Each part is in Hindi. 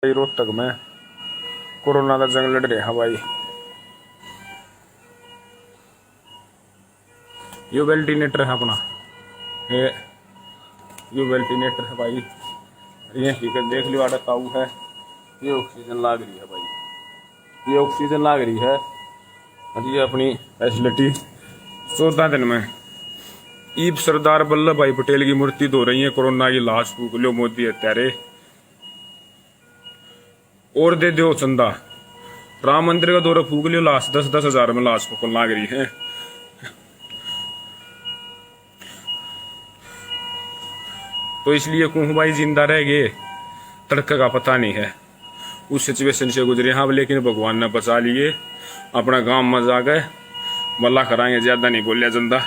रोहतक में कोरोना का जंग लड़ रहे हैं भाई। यो वेंटिलेटर है अपना, ये वेंटिलेटर है भाई। ये देख लियो आटा काऊ है, ये ऑक्सीजन लाग रही है भाई, ये ऑक्सीजन लाग रही है। और ये अपनी फैसिलिटी 14 दिन में ईब सरदार वल्लभ भाई पटेल की मूर्ति धो रही है। कोरोना की लाश फूक लो मोदी हत्यारे, और दे दो चंदा। राम मंदिर का दौरा फूक लियो, लाश 10-10 हजार में लाश फूकन लाग रही है। तो इसलिए कहूँ भाई, जिंदा रह गए तड़के का पता नहीं है। उस सिचुएशन से गुजरे हाँ, लेकिन भगवान ने बचा लिए। अपना गांव में जा गए, मल्ला कराएंगे, ज्यादा नहीं बोलिया चंदा।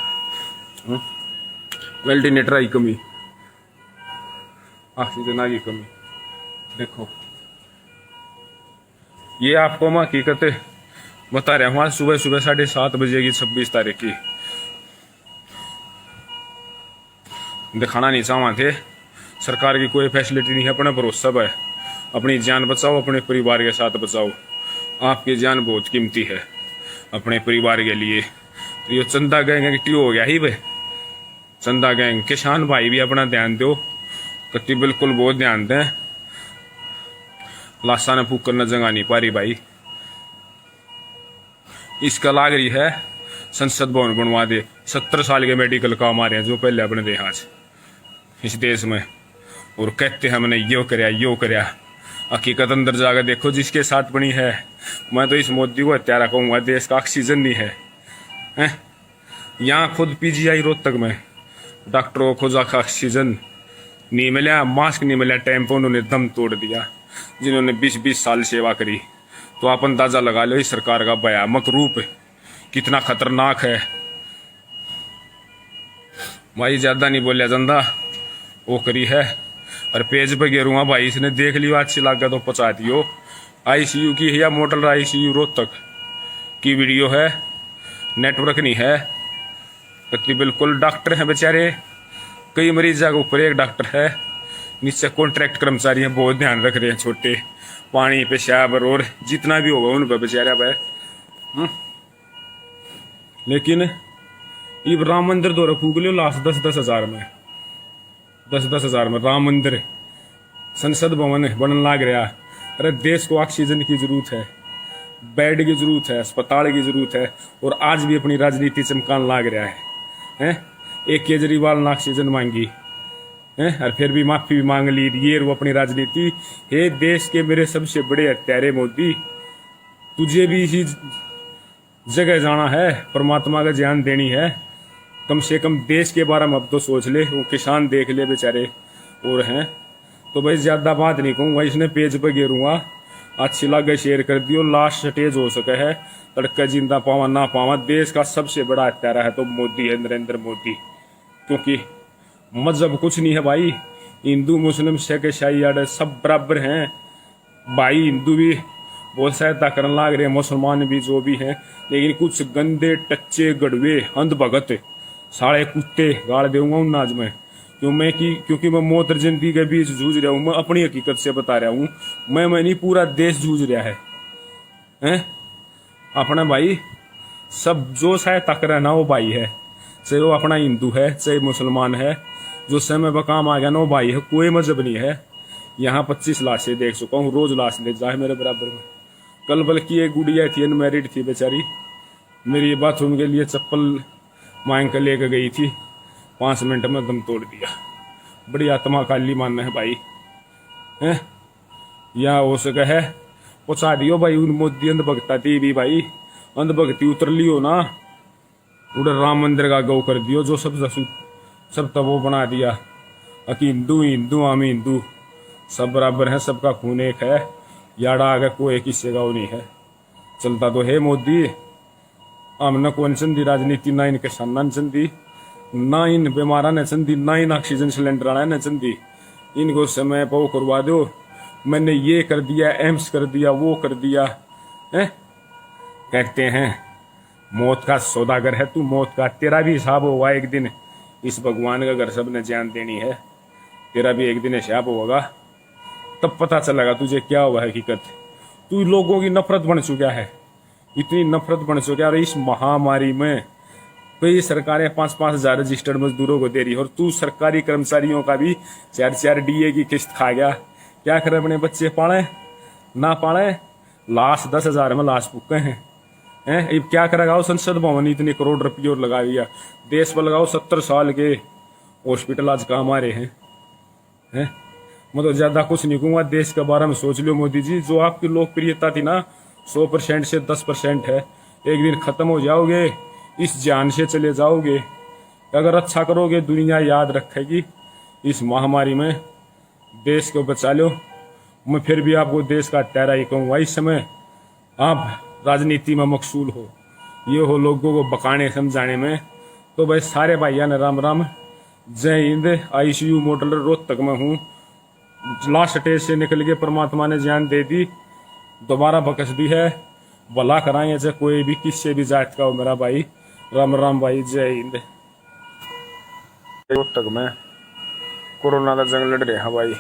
वेंटिलेटर की कमी, ऑक्सीजन की कमी। देखो ये आपको मैं हकीकत बता रहा हूँ। सुबह सुबह 7:30 बजे की 26 तारीख की दिखाना नहीं चाहवा थे। सरकार की कोई फैसिलिटी नहीं है, अपना भरोसा है। अपनी जान बचाओ, अपने परिवार के साथ बचाओ। आपकी जान बहुत कीमती है अपने परिवार के लिए। तो ये चंदा गैंग एक्टिव हो गया ही भाई। चंदा गैंग किसान भाई भी अपना ध्यान दो, कति बिल्कुल बहुत ध्यान दें। लाशा ने फूक करना जगह नहीं पा रही भाई। इसका लाग रही है संसद भवन बनवा दे। 70 साल के मेडिकल काम आ रहे हैं जो पहले अपने दे आज इस देश में, और कहते हैं हमने यो करया यो करया। हकीकत अंदर जाकर देखो जिसके साथ बनी है। मैं तो इस मोदी को हत्यारा कहूंगा, देश का ऑक्सीजन नहीं है, यहाँ खुद पीजीआई रोहतक में डॉक्टरों को खोजा ऑक्सीजन नहीं मिला, मास्क नहीं मिला, टाइम पर उन्होंने दम तोड़ दिया। जिन्होंने 20-20 साल सेवा करी, तो आप अंदाजा लगा लो इस सरकार का भयानक रूप कितना खतरनाक है भाई। ज्यादा नहीं बोलिया चंदा, वो करी है। और पेज पे गिरूंगा भाई, इसने देख लियो, अच्छी लगा तो पहुंचा दियो। आईसीयू की है या मॉडल आईसीयू रोहतक की वीडियो है, नेटवर्क नहीं है कति बिल्कुल। डॉक्टर हैं बेचारे, कई मरीज के ऊपर एक डॉक्टर है, नीचे कॉन्ट्रैक्ट कर्मचारी हैं, बहुत ध्यान रख रहे हैं। छोटे पानी पेशाब और जितना भी होगा उन पर बेचारा भाई। लेकिन ये राम मंदिर दौरा फूक लियो, लाश 10-10 हजार में, 10-10 हजार में राम मंदिर संसद भवन बनने लाग रहा। अरे देश को ऑक्सीजन की जरूरत है, बेड की जरूरत है, अस्पताल की जरूरत है, और आज भी अपनी राजनीति चमकान लाग रहा है। एक केजरीवाल ने ऑक्सीजन मांगी और फिर भी माफी भी मांग ली। ये वो अपनी राजनीति। हे देश के मेरे सबसे बड़े हत्यारे मोदी, तुझे भी इसी जगह जाना है, परमात्मा का ज्ञान देनी है। कम से कम देश के बारे में अब तो सोच ले। वो किसान देख ले बेचारे और हैं। तो भाई ज्यादा बात नहीं कहूँगा, इसने पेज पर गिरूंगा। अच्छी लगे शेयर कर दियो, लास्ट स्टेज हो सके है। तड़का जिंदा पावा ना पावा, देश का सबसे बड़ा हत्यारा है तो मोदी है, नरेंद्र मोदी। क्योंकि मजहब कुछ नहीं है भाई, हिंदू मुस्लिम सिख ईसाई सब बराबर हैं भाई। हिंदू भी बहुत सहायता करने लाग रहे हैं, मुसलमान भी जो भी हैं। लेकिन कुछ गंदे टच्चे गड़वे अंध भगत सारे कुत्ते गाड़ दूंगा उन आज में। क्योंकि मैं मौत और जिंदगी के बीच जूझ रहा हूँ। मैं अपनी हकीकत से बता रहा हूँ, मैं नहीं पूरा देश जूझ रहा है। अपना भाई सब जो सहायता करे ना वो भाई है, चाहे वो अपना हिंदू है चाहे मुसलमान है। जो समय पर काम आ गया ना वो भाई है, कोई मजहब नहीं है। यहाँ 25 लाशें देख चुका हूँ, रोज लाश ले जाए मेरे बराबर में। कल बल्कि एक गुड़िया थी, अनमैरिड थी बेचारी, मेरी बाथरूम के लिए चप्पल मांग कर लेकर गई थी, 5 मिनट में दम तोड़ दिया। बड़ी आत्मा काली मानना है भाई, है या हो सके है पहुंचा दियो भाई। उन मोदी अंधभक्ता थी भी भाई, अंधभक्ति उतर लियो ना, उधर राम मंदिर का गौ कर दियो। जो सब तब वो बना दिया कि हिंदू हिंदू हम हिंदू सब बराबर है, सबका खून एक है। याड़ा आगे कोई किसी का वो नहीं है। चलता तो है मोदी, हमने कौन चंदी राजनीति, ना इन किसान चंदी, ना इन बीमारा ने चंदी, ना इन ऑक्सीजन सिलेंडर आना ने चंदी। इनको समय पर वो करवा दो, मैंने ये कर दिया, एम्स कर दिया, वो कर दिया है। कहते हैं मौत का सौदागर है तू, मौत का तेरा भी हिसाब होगा एक दिन। इस भगवान का घर सबने जान देनी है, तेरा भी एक दिन हिसाब होगा। तब पता चलेगा तुझे क्या हुआ है हकीकत। तू लोगों की नफरत बन चुका है, इतनी नफरत बन चुका है। और इस महामारी में कई सरकारें 5-5 हजार रजिस्टर्ड मजदूरों को दे रही है, और तू सरकारी कर्मचारियों का भी 4-4 डीए की किस्त खा गया। क्या करे, अपने बच्चे पाले ना पाले, लाश 10,000 में लाश पुके हैं। अब क्या करेगा वो संसद भवन, इतने करोड़ रुपये और लगा दिया। देश पर लगाओ 70 साल के हॉस्पिटल आज कहाँ हमारे हैं। मैं तो ज्यादा कुछ नहीं कहूंगा, देश के बारे में सोच लो मोदी जी। जो आपकी लोकप्रियता थी ना 100% से 10% है, एक दिन खत्म हो जाओगे, इस जान से चले जाओगे। अगर अच्छा करोगे दुनिया याद रखेगी। इस महामारी में देश को बचा लो। मैं फिर भी आपको देश का टहरा ही कहूँगा। इस समय आप राजनीति में मकसूल हो, ये हो लोगों को बकाने समझाने में। तो भाई सारे भाइया ने राम राम, जय हिंद। ICU मॉडल रोहतक में हूँ, लास्ट स्टेज से निकल के परमात्मा ने जान दे दी, दोबारा बकस दी है। भला कराएंगे चाहे कोई भी किससे भी जात का हो मेरा भाई। राम राम भाई, जय हिंद। रोहतक में कोरोना का जंग लड़ रहे हैं भाई।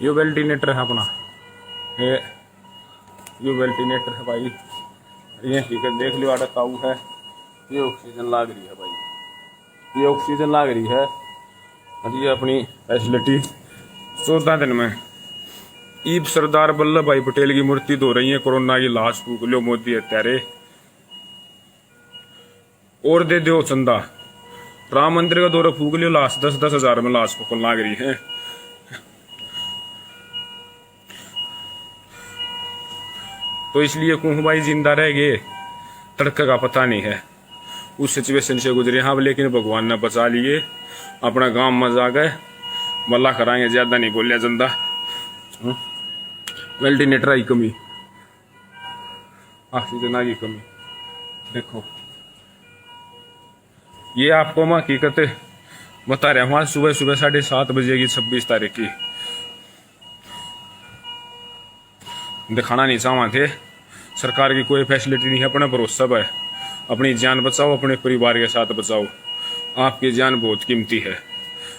ये वेंटिलेटर है अपना, ये वेंटिलेटर है भाई। ये ठीक है, देख लो आटा काऊ है। ये ऑक्सीजन लाग रही है भाई, ये ऑक्सीजन लाग रही है। और ये अपनी फैसिलिटी 14 दिन में ईब सरदार वल्लभ भाई पटेल की मूर्ति धो रही है। कोरोना की लाश फूक लो मोदी हत्यारे, और दे दो चंदा। राम मंदिर का दौरा फूक लो, लाश 10-10 हजार में लाश फूकन लाग रही है। तो इसलिए कहूँ भाई, जिंदा रह गए, तड़के का पता नहीं है। उस सिचुएशन से गुजरे हाँ, लेकिन भगवान ने बचा लिए। अपना गांव में जा गए, मल्ला कराएंगे, ज्यादा नहीं बोलिया चंदा। वेंटिलेटर की कमी, ऑक्सीजन की कमी। देखो ये आपको मैं हकीकत बता रहा हूँ। सुबह सुबह 7:30 बजे की 26 तारीख की दिखाना नहीं चाहवा थे। सरकार की कोई फैसिलिटी नहीं है, अपना भरोसा है। अपनी जान बचाओ, अपने परिवार के साथ बचाओ। आपकी जान बहुत कीमती है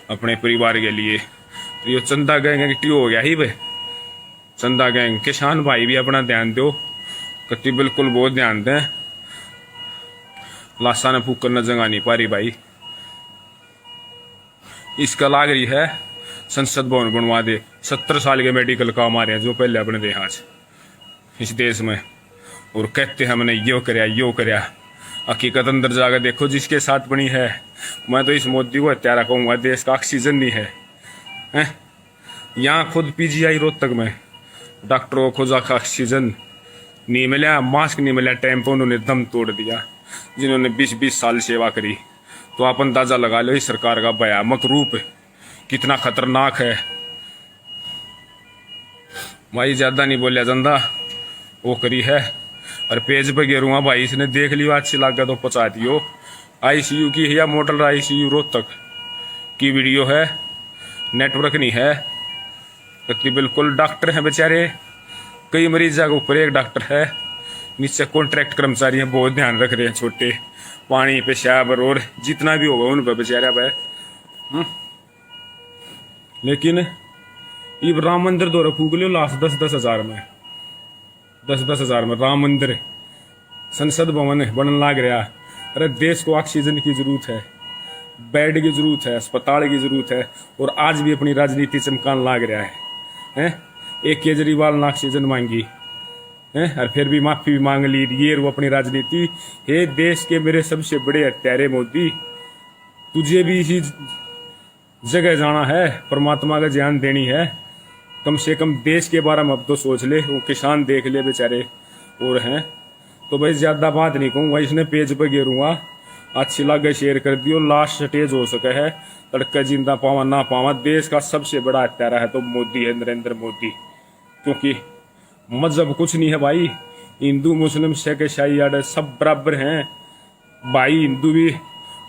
अपने परिवार के लिए। तो ये चंदा गैंग एक्टिव हो गया ही भाई, चंदा गैंग। किसान भाई भी अपना ध्यान दो, कति बिल्कुल बहुत ध्यान दें। लाशा ने फूक करना जगह नहीं पा रही भाई। इसका लाग रही है संसद भवन बनवा दे। 70 साल के मेडिकल काम आ रहे हैं जो पहले अपने दे आज इस देश में, और कहते हैं हमने यो करया यो करया। हकीकत अंदर जाकर देखो जिसके साथ बनी है। मैं तो इस मोदी को हत्यारा कहूंगा, देश का ऑक्सीजन नहीं है। यहाँ खुद PGI रोहतक में डॉक्टरों को खोजा ऑक्सीजन नहीं मिला, मास्क नहीं मिला, टाइम पर उन्होंने दम तोड़ दिया जिन्होंने 20-20 साल सेवा करी। तो आप अंदाजा लगा लो इस सरकार का भयानक रूप कितना खतरनाक है भाई। ज्यादा नहीं बोलिया चंदा, वो करी है। और पेज पे गिरूंगा भाई, इसने देख लियो, अच्छी लग गया तो पहुंचा दियो। ICU की है या मॉडल ICU रोहतक की वीडियो है, नेटवर्क नहीं है कति बिल्कुल। डॉक्टर हैं बेचारे, कई मरीज के ऊपर एक डॉक्टर है, नीचे कॉन्ट्रैक्ट कर्मचारी हैं, बहुत ध्यान रख रहे हैं। छोटे पानी पेशाब और जितना भी होगा उन पर बेचारा भाई। लेकिन ये राम मंदिर दौरा फूक लो, लाश 10-10 हजार में, 10-10 हजार में राम मंदिर, संसद भवन बनने लाग रहा। अरे देश को ऑक्सीजन की जरूरत है, बेड की जरूरत है, अस्पताल की जरूरत है, और आज भी अपनी राजनीति चमकान लाग रहा है। एक केजरीवाल ने ऑक्सीजन मांगी है, और फिर भी माफी भी मांग ली। ये वो अपनी राजनीति। हे देश के मेरे सबसे बड़े हत्यारे मोदी, तुझे भी इसी जगह जाना है, परमात्मा का ज्ञान देनी है। कम से कम देश के बारे में अब तो सोच ले। वो किसान देख ले बेचारे और हैं। तो भाई ज्यादा बात नहीं कहूँगा, इसने पेज पर गिरूंगा, अच्छी लगे शेयर कर दियो। लास्ट स्टेज हो सके है, तड़का जिंदा पावा ना पावा, देश का सबसे बड़ा हत्यारा है तो मोदी है, नरेंद्र मोदी। क्योंकि मजहब कुछ नहीं है भाई, हिंदू मुस्लिम सिख ईसाई आड़े सब बराबर हैं भाई। हिंदू भी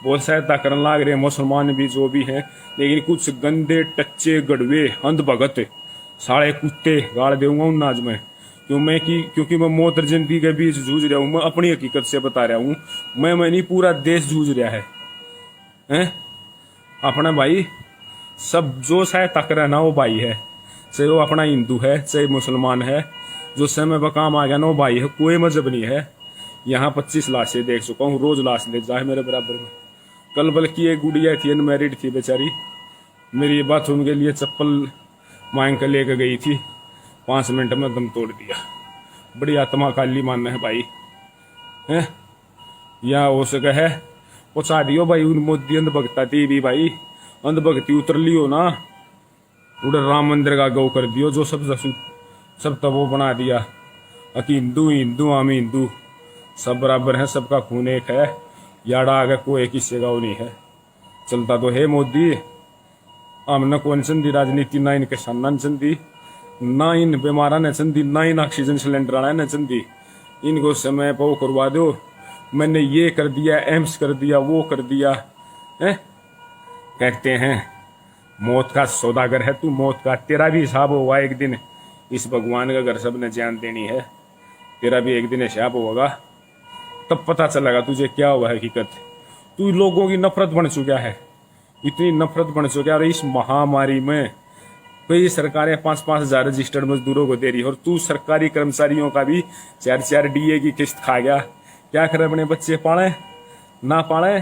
बहुत सहायता करने लाग रहे हैं, मुसलमान भी जो भी हैं, लेकिन कुछ गंदे टच्चे गड़वे अंध भगत सारे कुत्ते गाड़ दूंगा उन आज में। क्योंकि मैं मौत और जिंदगी के बीच जूझ रहा हूँ। मैं अपनी हकीकत से बता रहा हूँ, मैं नहीं पूरा देश जूझ रहा है। अपना भाई सब जो सहायता करे ना वो भाई है, चाहे वो अपना हिंदू है चाहे मुसलमान है, जो समय पर काम आ गया ना वो भाई है, कोई मजहब नहीं है। यहाँ 25 लाशें देख चुका हूँ, रोज लाश देख जाए मेरे बराबर में। कल बल्कि एक गुड़िया थी, अनमैरिड थी बेचारी, मेरी बाथरूम के लिए चप्पल मांग कर लेकर गई थी, 5 मिनट में दम तोड़ दिया। बड़ी आत्मा काली मानना है भाई है। या हो सके है पहुंचा दियो भाई उन मोदी अंधभक्ता थी भी भाई, अंधभक्ति उतर लियो ना, उधर राम मंदिर का गौ कर दियो, जो सब तब वो बना दिया कि हिंदू हिंदू हम हिंदू सब बराबर है, सबका खून एक है, याड़ा आगे कोई किसी का वो नहीं है। चलता तो है मोदी, हमने कौन चंदी राजनीति, ना इन किसान चंदी, ना इन बीमारा ने चंदी, ना इन ऑक्सीजन सिलेंडर वाला ने चंदी। इनको समय पर वो करवा दो, मैंने ये कर दिया, एम्स कर दिया, वो कर दिया है। कहते हैं मौत का सौदागर है तू, मौत का तेरा भी हिसाब होगा एक दिन। इस भगवान का घर सबने जान देनी है, तेरा भी एक दिन हिसाब होगा, तब पता चलेगा तुझे क्या हुआ हकीकत। तू लोगों की नफरत बन चुका है, इतनी नफरत बन चुका है। और इस महामारी में कई सरकारें 5-5 हजार रजिस्टर्ड मजदूरों को दे रही है, और तू सरकारी कर्मचारियों का भी 4-4 DA की किस्त खा गया। क्या करे, अपने बच्चे पाले ना पाले,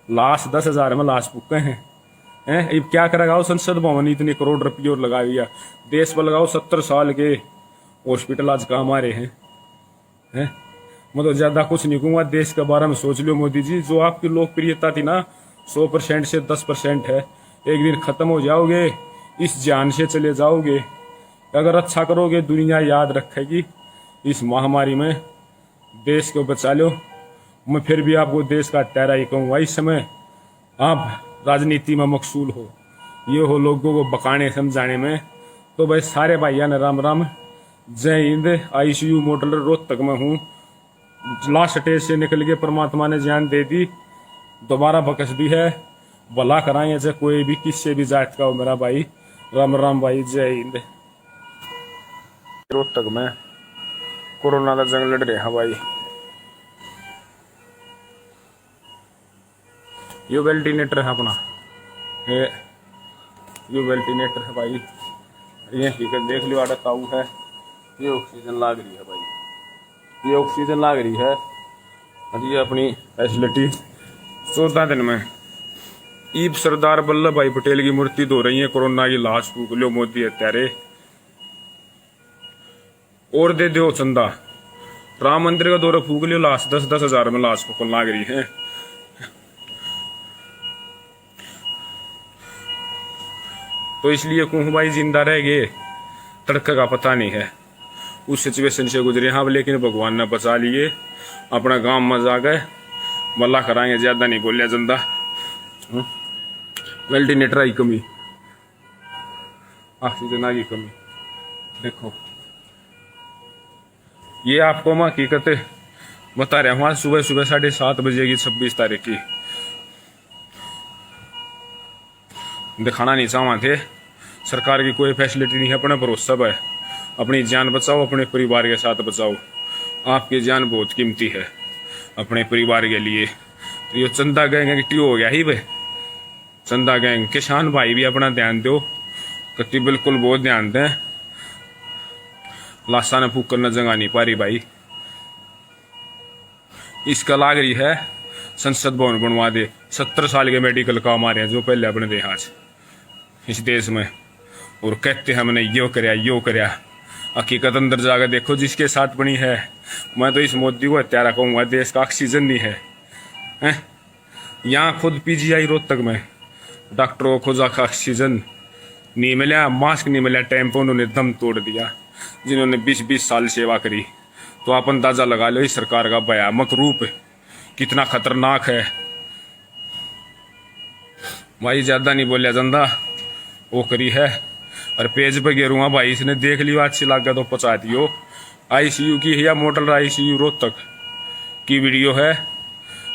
लाश 10,000 में लाश पुके हैं। अब क्या करेगा वो संसद भवन, इतने करोड़ रुपये और लगा दिया, देश पर लगाओ 70 साल के हॉस्पिटल आज काम आ रहे हैं। मैं तो ज्यादा कुछ नहीं कहूंगा, देश के बारे में सोच लो मोदी जी। जो आपकी लोकप्रियता थी ना 100% से 10% है, एक दिन खत्म हो जाओगे, इस जान से चले जाओगे। अगर अच्छा करोगे दुनिया याद रखेगी। इस महामारी में देश को बचा लो। मैं फिर भी आपको देश का टहरा ही कहूँगा, इस समय आप राजनीति में मकसूल हो, ये हो लोगों को बकाने समझाने में। तो भाई सारे भाइया ने राम राम, जय हिंद। ICU मॉडल रोहतक में हूँ, लास्ट स्टेज से निकल के परमात्मा ने जान दे दी, दोबारा बकस दी है। भला कराएं ऐसे कोई भी किसी भी जात का हो मेरा भाई। राम राम भाई, जय हिंद। रोहतक में कोरोना का जंग लड़ रहे हैं भाई। यो वेंटिलेटर है अपना, ये वेंटिलेटर है भाई, ये हकीकत देख लो। आटा काऊ है, ये ऑक्सीजन लाग रही है भाई, ये ऑक्सीजन लाग रही है। और ये अपनी फैसिलिटी 14 दिन में ईब सरदार वल्लभ भाई पटेल की मूर्ति धो रही है, कोरोना की लाश फूक लो मोदी हत्यारे। और दे दो चंदा, राम मंदिर का दौरा फूक लो, लाश 10-10 हजार में लाश फूकन लाग रही है। तो इसलिए कहूँ भाई, जिंदा रह गए तड़के का पता नहीं है, उस सिचुएशन से गुजरे हाँ, लेकिन भगवान ने बचा लिए, अपना गांव में जा गए। मल्ला कराएंगे, ज्यादा नहीं बोलिया जिंदा। वेंटिलेटर की कमी, ऑक्सीजन की कमी, देखो ये आपको मैं हकीकत बता रहा हूँ। सुबह 7:30 बजे की 26 तारीख की दिखाना नहीं चाहवा थे। सरकार की कोई फैसिलिटी नहीं है, अपना भरोसा है, अपनी जान बचाओ, अपने परिवार के साथ बचाओ। आपकी जान बहुत कीमती है अपने परिवार के लिए। तो ये चंदा गैंग एक्टिव हो गया ही भाई, चंदा गैंग। किसान भाई भी अपना ध्यान दो, कति बिल्कुल बहुत ध्यान दें। लाशा ने फूक करना जगह नहीं पा रही भाई, इसका लाग रही है संसद भवन बनवा दे। 70 साल के मेडिकल काम आ रहे हैं जो पहले अपने दे आज इस देश में, और कहते हैं हमने यो करया यो करया। हकीकत अंदर जाकर देखो जिसके साथ बनी है। मैं तो इस मोदी को हत्यारा कहूंगा, देश का ऑक्सीजन नहीं है। यहाँ खुद PGI रोहतक में डॉक्टरों को खोजा ऑक्सीजन नहीं मिला, मास्क नहीं मिला, टाइम पर उन्होंने दम तोड़ दिया। जिन्होंने 20-20 साल सेवा करी, तो आप अंदाजा लगा लो इस सरकार का भयानक रूप कितना खतरनाक है भाई। ज्यादा नहीं बोलिया जंदा, वो करी है। और पेज पे गिरूंगा भाई, इसने देख लियो, अच्छी लगा तो पहुंचा दियो। ICU की है या मॉडल ICU रोहतक की वीडियो है,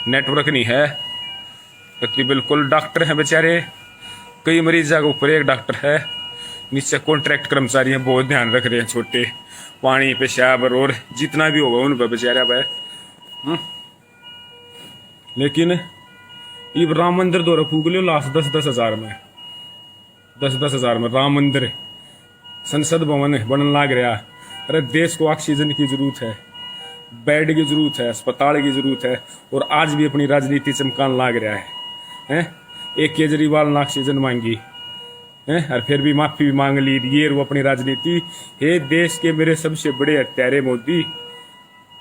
नेटवर्क नहीं है कति बिल्कुल। डॉक्टर हैं बेचारे, कई मरीज के ऊपर एक डॉक्टर है, नीचे कॉन्ट्रैक्ट कर्मचारी हैं, बहुत ध्यान रख रहे हैं छोटे, पानी पेशाब और जितना भी होगा उन पर बेचारा भाई। लेकिन ये राम मंदिर दौरा फूक लो, लाश 10-10 हजार में। 10-10 हजार में राम मंदिर, संसद भवन बनने लग रहा। अरे देश को ऑक्सीजन की जरूरत है, बेड की जरूरत है, अस्पताल की जरूरत है, और आज भी अपनी राजनीति चमकान लग रहा है, हैं? एक केजरीवाल ने ऑक्सीजन मांगी है और फिर भी माफी भी मांग ली, ये वो अपनी राजनीति। हे देश के मेरे सबसे बड़े हत्यारे मोदी,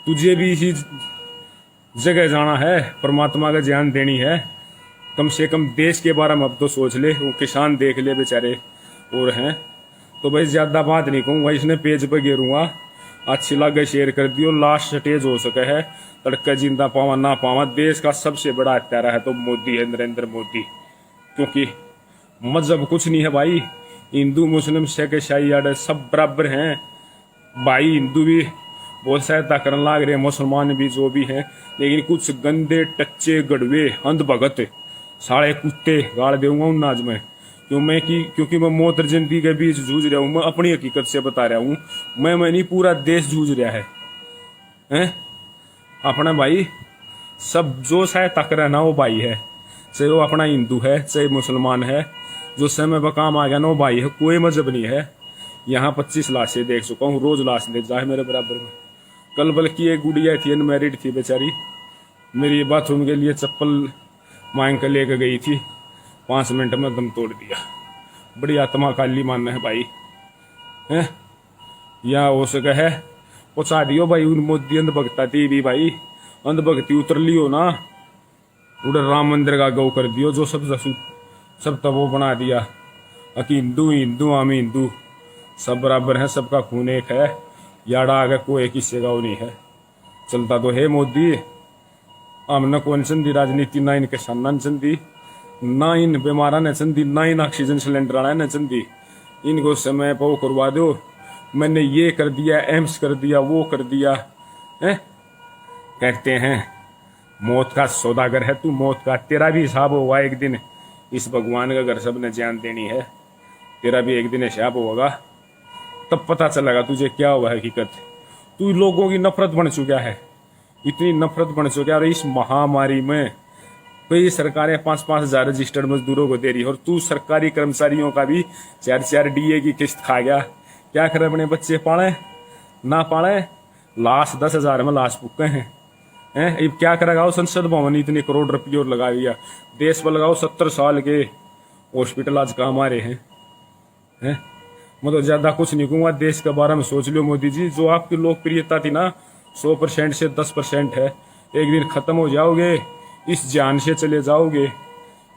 तुझे भी इसी जगह जाना है, परमात्मा का ध्यान देनी है। कम से कम देश के बारे में अब तो सोच ले, वो किसान देख ले बेचारे और हैं। तो भाई ज्यादा बात नहीं कहूँगा, इसने पेज पर गिरूंगा, अच्छी लगे शेयर कर दियो, लास्ट स्टेज हो सके है, तड़का जिंदा पावा ना पावा, देश का सबसे बड़ा हत्यारा है तो मोदी है, नरेंद्र मोदी। क्योंकि मजहब कुछ नहीं है भाई, हिंदू मुस्लिम सिख ईसाई आड़े सब बराबर हैं भाई। हिंदू भी बहुत सहायता करने लग रहे हैं, मुसलमान भी जो भी हैं, लेकिन कुछ गंदे टच्चे गड़वे अंध भगत सारे कुत्ते गाड़ दूंगा उन आज में। क्योंकि मैं मौत और जिंदगी के बीच जूझ रहा हूं, मैं अपनी हकीकत से बता रहा हूं, मैं नहीं पूरा देश जूझ रहा है, हैं? अपना भाई सब जो सहायता करे ना वो भाई है, चाहे वो अपना हिंदू है चाहे मुसलमान है, जो समय पर काम आ गया ना वो भाई है, कोई मजहब नहीं है। यहाँ 25 लाशें देख चुका हूँ, रोज लाश देख जाए मेरे बराबर में। कल बल्कि एक गुड़िया थी, अनमैरिड थी बेचारी, मेरी बाथरूम के लिए चप्पल मांग कर लेकर गई थी, 5 मिनट में दम तोड़ दिया। बड़ी आत्मा काली मानना है भाई, हैं? या हो सके है पहुंचा दियो भाई उन मोदी अंधभक्ता थी भी भाई, अंधभक्ति उतर लियो ना, उधर राम मंदिर का गौ कर दियो, जो सब तब वो बना दिया कि हिंदू हिंदू हम हिंदू सब बराबर है, सबका खून एक है, याड़ा आगे कोई किसी का वो नहीं है। चलता तो है मोदी, हमने कौन चंदी राजनीति, ना इन किसान चंदी, ना इन बीमारा ने चंदी, ना इन ऑक्सीजन सिलेंडर वाला ने चंदी। इनको समय पर वो करवा दो, मैंने ये कर दिया, एम्स कर दिया, वो कर दिया है। कहते हैं मौत का सौदागर है तू, मौत का तेरा भी हिसाब होगा एक दिन। इस भगवान का घर सबने जान देनी है, तेरा भी एक दिन हिसाब होगा, तब पता चलेगा तुझे क्या हुआ हकीकत। तू लोगों की नफरत बन चुका है, इतनी नफरत बन चुका है, और इस महामारी में कई सरकारें 5-5 हजार रजिस्टर्ड मजदूरों को दे रही है, और तू सरकारी कर्मचारियों का भी 4-4 DA की किस्त खा गया। क्या करे, अपने बच्चे पाले ना पाले, लाश 10 हजार में लाश पुक्के हैं। अब क्या करेगा, संसद भवन इतने करोड़ रुपये और लगा दिया, देश पर लगाओ 70 साल के हॉस्पिटल आज कहाँ हमारे हैं? मैं तो ज्यादा कुछ नहीं कहूँगा, देश के बारे में सोच लो मोदी जी। जो आपकी लोकप्रियता थी ना 100% से 10% है, एक दिन खत्म हो जाओगे, इस जान से चले जाओगे।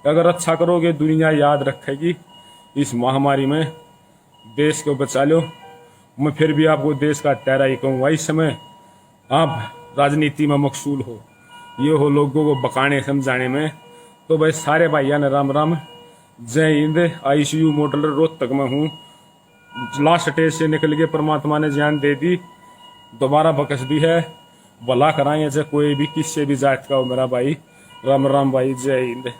अगर अच्छा करोगे दुनिया याद रखेगी। इस महामारी में देश को बचा लो। मैं फिर भी आपको देश का हत्यारा ही कहूँगा। इस समय आप राजनीति में मकसूल हो, ये हो लोगों को बकाने समझाने में। तो भाई सारे भाइयों ने राम राम, जय हिंद। ICU मॉडल रोहतक में हूँ, लास्ट स्टेज से निकल के परमात्मा ने जान दे दी, दोबारा बकस दी है। भला कराएंगे चाहे कोई भी किससे भी जात का हो मेरा भाई। राम राम भाई, जय हिंद।